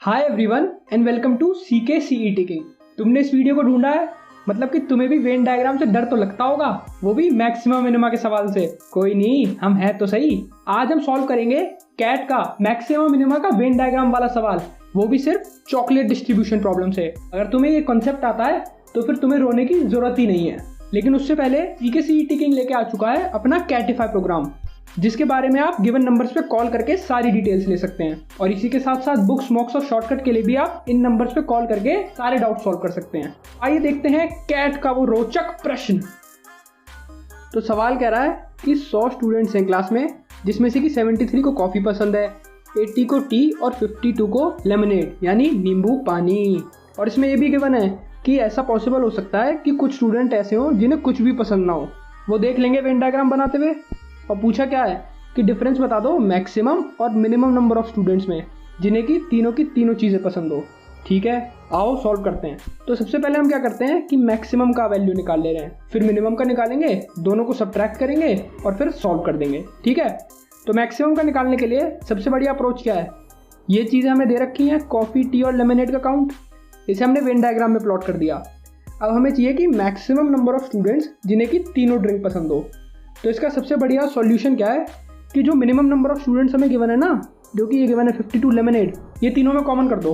Hi everyone and welcome to CK CET king. तुमने इस video को ढूंढा है, मतलब कि तुम्हें भी वेन डायग्राम से डर तो लगता होगा, वो भी मैक्सिमम मिनिमा के सवाल से। कोई नहीं, हम हैं तो सही। आज हम सॉल्व करेंगे कैट का मैक्सिमम मिनिमा का वेन डायग्राम वाला सवाल, वो भी सिर्फ चॉकलेट डिस्ट्रीब्यूशन प्रॉब्लम से। अगर तुम्हें ये कॉन्सेप्ट आता है तो फिर तुम्हें रोने की जरूरत ही नहीं है। लेकिन उससे पहले सीके सीईटी किंग लेके आ चुका है अपना कैटिफाई प्रोग्राम, जिसके बारे में आप गिवन नंबर्स पे कॉल करके सारी डिटेल्स ले सकते हैं। और इसी के साथ साथ बुक्स, मॉक्स और शॉर्टकट के लिए भी आप इन नंबर्स पे कॉल करके सारे डाउट सॉल्व कर सकते हैं। आइए देखते हैं कैट का वो रोचक प्रश्न। तो सवाल कह रहा है कि 100 स्टूडेंट्स हैं क्लास में, जिसमें से कि 73 को कॉफ़ी पसंद है, 80 को टी और 52 को लेमनेड यानी नींबू पानी। और इसमें ये भी गिवन है कि ऐसा पॉसिबल हो सकता है कि कुछ स्टूडेंट ऐसे हों जिन्हें कुछ भी पसंद ना हो। वो देख लेंगे वेन डायग्राम बनाते हुए। और पूछा क्या है कि डिफरेंस बता दो मैक्सिमम और मिनिमम नंबर ऑफ स्टूडेंट्स में जिन्हें की तीनों चीज़ें पसंद हो। ठीक है, आओ सॉल्व करते हैं। तो सबसे पहले हम क्या करते हैं कि मैक्सिमम का वैल्यू निकाल ले रहे हैं, फिर मिनिमम का निकालेंगे, दोनों को सब्ट्रैक्ट करेंगे और फिर सॉल्व कर देंगे। ठीक है, तो मैक्सिमम का निकालने के लिए सबसे बढ़िया अप्रोच क्या है, ये चीज़ें हमें दे रखी हैं, कॉफ़ी, टी और लेमनेड का काउंट। इसे हमने वेन डायग्राम में प्लॉट कर दिया। अब हमें चाहिए कि मैक्सिमम नंबर ऑफ स्टूडेंट्स जिन्हें की तीनों ड्रिंक पसंद हो। तो इसका सबसे बढ़िया सॉल्यूशन क्या है कि जो मिनिमम नंबर ऑफ स्टूडेंट्स हमें गिवन है ना, जो कि ये गिवन है 52 लेमनेड, ये तीनों में कॉमन कर दो।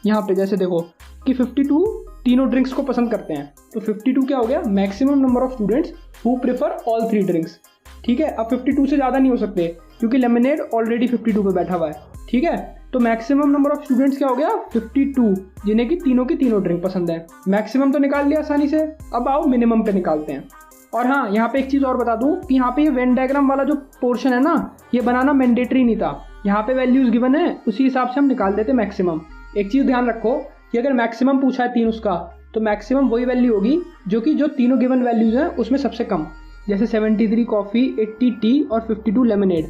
यहाँ पे जैसे देखो कि 52 तीनों ड्रिंक्स को पसंद करते हैं, तो 52 क्या हो गया, maximum number of students who prefer all 3 drinks. ठीक है, अब 52 से ज़्यादा नहीं हो सकते क्योंकि लेमनेड ऑलरेडी 52 पे बैठा हुआ है। ठीक है, तो मैक्सिमम नंबर ऑफ स्टूडेंट्स क्या हो गया, 52, जिन्हें की तीनों ड्रिंक पसंद है। मैक्सिमम तो निकाल लिया आसानी से, अब आओ मिनिमम पे निकालते हैं। और हाँ, यहाँ पे एक चीज़ और बता दूँ कि यहाँ पे ये वेन डायग्राम वाला जो पोर्शन है ना, ये बनाना मैंडेटरी नहीं था। यहाँ पे वैल्यूज़ गिवन है, उसी हिसाब से हम निकाल देते मैक्सिमम। एक चीज़ ध्यान रखो कि अगर मैक्सिमम पूछा है 3 उसका, तो मैक्सिमम वही वैल्यू होगी जो तीनों गिवन वैल्यूज़ हैं उसमें सबसे कम। जैसे 73 कॉफ़ी, 80 टी और 52 लेमनेड।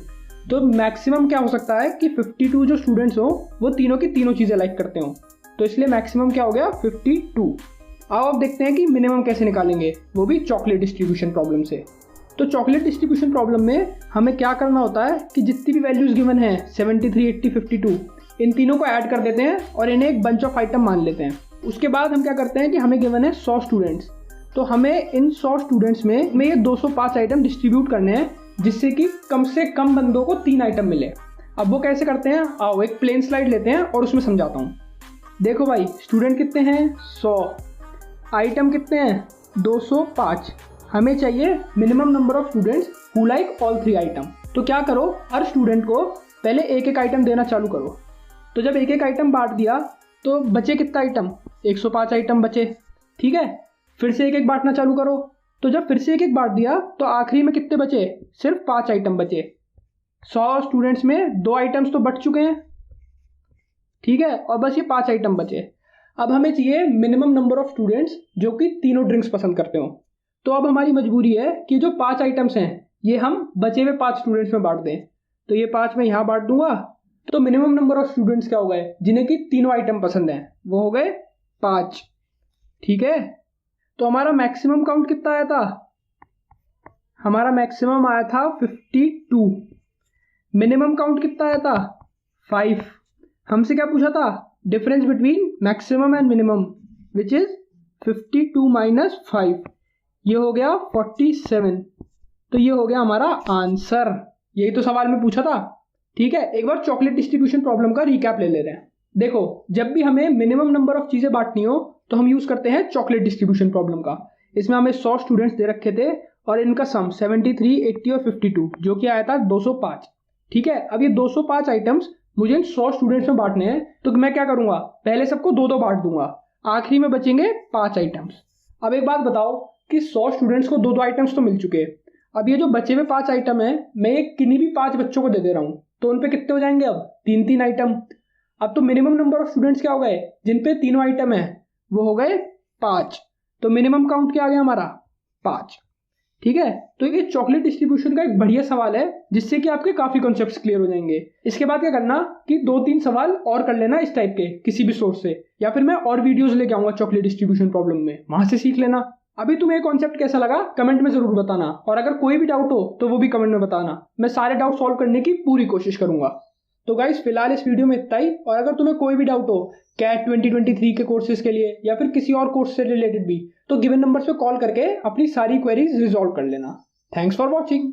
तो मैक्सिमम क्या हो सकता है कि 52 जो स्टूडेंट्स हो वो तीनों चीज़ें लाइक करते हो, तो इसलिए मैक्सिमम क्या हो गया 52। आओ अब देखते हैं कि मिनिमम कैसे निकालेंगे, वो भी चॉकलेट डिस्ट्रीब्यूशन प्रॉब्लम से। तो चॉकलेट डिस्ट्रीब्यूशन प्रॉब्लम में हमें क्या करना होता है कि जितनी भी वैल्यूज़ गिवन हैं 73, 80, 52, इन तीनों को ऐड कर देते हैं और इन्हें एक बंच ऑफ आइटम मान लेते हैं। उसके बाद हम क्या करते हैं कि हमें गिवन है 100 स्टूडेंट्स, तो हमें इन 100 स्टूडेंट्स में ये 205 आइटम डिस्ट्रीब्यूट करने हैं, जिससे कि कम से कम बंदों को 3 आइटम मिले। अब वो कैसे करते हैं, आओ एक प्लेन स्लाइड लेते हैं और उसमें समझाता हूँ। देखो भाई, स्टूडेंट कितने हैं 100, आइटम कितने हैं 205। हमें चाहिए minimum number of students who like all 3 item. तो क्या करो, हर स्टूडेंट को पहले एक आइटम देना चालू करो। तो जब एक आइटम बांट दिया तो बचे कितना आइटम, 105 आइटम बचे। ठीक है, फिर से एक बांटना चालू करो। तो जब फिर से एक बांट दिया तो आखिरी में कितने बचे, सिर्फ 5 आइटम बचे। 100 स्टूडेंट्स में 2 आइटम्स तो बट चुके हैं। ठीक है, और बस ये 5 आइटम बचे। अब हमें चाहिए मिनिमम नंबर ऑफ स्टूडेंट्स जो कि तीनों ड्रिंक्स पसंद करते हो। तो अब हमारी मजबूरी है कि जो 5 आइटम्स हैं ये हम बचे हुए 5 स्टूडेंट्स में बांट दें। तो ये 5 मैं यहाँ बांट दूंगा, तो मिनिमम नंबर ऑफ स्टूडेंट्स क्या हो गए जिन्हें कि तीनों आइटम पसंद हैं, वो हो गए 5। ठीक है, तो हमारा मैक्सिमम काउंट कितना आया था, हमारा मैक्सिमम आया था 52। मिनिमम काउंट कितना आया था 5। हमसे क्या पूछा था, difference between maximum and minimum, which is 52 minus 5, ये हो गया 47। तो ये हो गया हमारा आंसर, यही तो सवाल में पूछा था। ठीक है, एक बार चॉकलेट डिस्ट्रीब्यूशन प्रॉब्लम का रिकैप ले रहे हैं। देखो, जब भी हमें मिनिमम नंबर ऑफ चीज़ें बांटनी हो तो हम यूज़ करते हैं चॉकलेट डिस्ट्रीब्यूशन प्रॉब्लम का। इसमें हमें 100 स्टूडेंट्स दे रखे थे और इनका सम 73, 80 और 52 जो कि आया था 205। ठीक है, अब ये 205 आइटम्स मुझे इन 100 स्टूडेंट्स में बांटने हैं, तो मैं क्या करूंगा, पहले सबको 2-2 बांट दूंगा, आखिरी में बचेंगे 5 आइटम्स। अब एक बात बताओ कि 100 स्टूडेंट्स को 2-2 आइटम्स तो मिल चुके हैं। अब ये जो बचे हुए 5 आइटम है, मैं ये किन्हीं भी 5 बच्चों को दे दे रहा हूँ, तो उन पे कितने हो जाएंगे, अब 3-3 आइटम। अब तो मिनिमम नंबर ऑफ स्टूडेंट्स क्या हो गए, जिन पे तीनों आइटम है, वो हो गए 5। तो मिनिमम काउंट क्या आ गया हमारा, 5। ठीक है, तो ये चॉकलेट डिस्ट्रीब्यूशन का एक बढ़िया सवाल है, जिससे कि आपके काफी कॉन्सेप्ट्स क्लियर हो जाएंगे। इसके बाद क्या करना कि 2-3 सवाल और कर लेना इस टाइप के किसी भी सोर्स से, या फिर मैं और वीडियोस लेके आऊंगा चॉकलेट डिस्ट्रीब्यूशन प्रॉब्लम में, वहां से सीख लेना। अभी तुम्हें कॉन्सेप्ट कैसा लगा कमेंट में जरूर बताना, और अगर कोई भी डाउट हो तो वो भी कमेंट में बताना। मैं सारे डाउट सॉल्व करने की पूरी कोशिश करूंगा। तो गाइस फिलहाल इस वीडियो में इतना ही, और अगर तुम्हें कोई भी डाउट हो कैट 2023 के कोर्सेज के लिए या फिर किसी और कोर्स से रिलेटेड भी, तो गिवन नंबर्स पे कॉल करके अपनी सारी क्वेरीज रिजॉल्व कर लेना। Thanks for watching.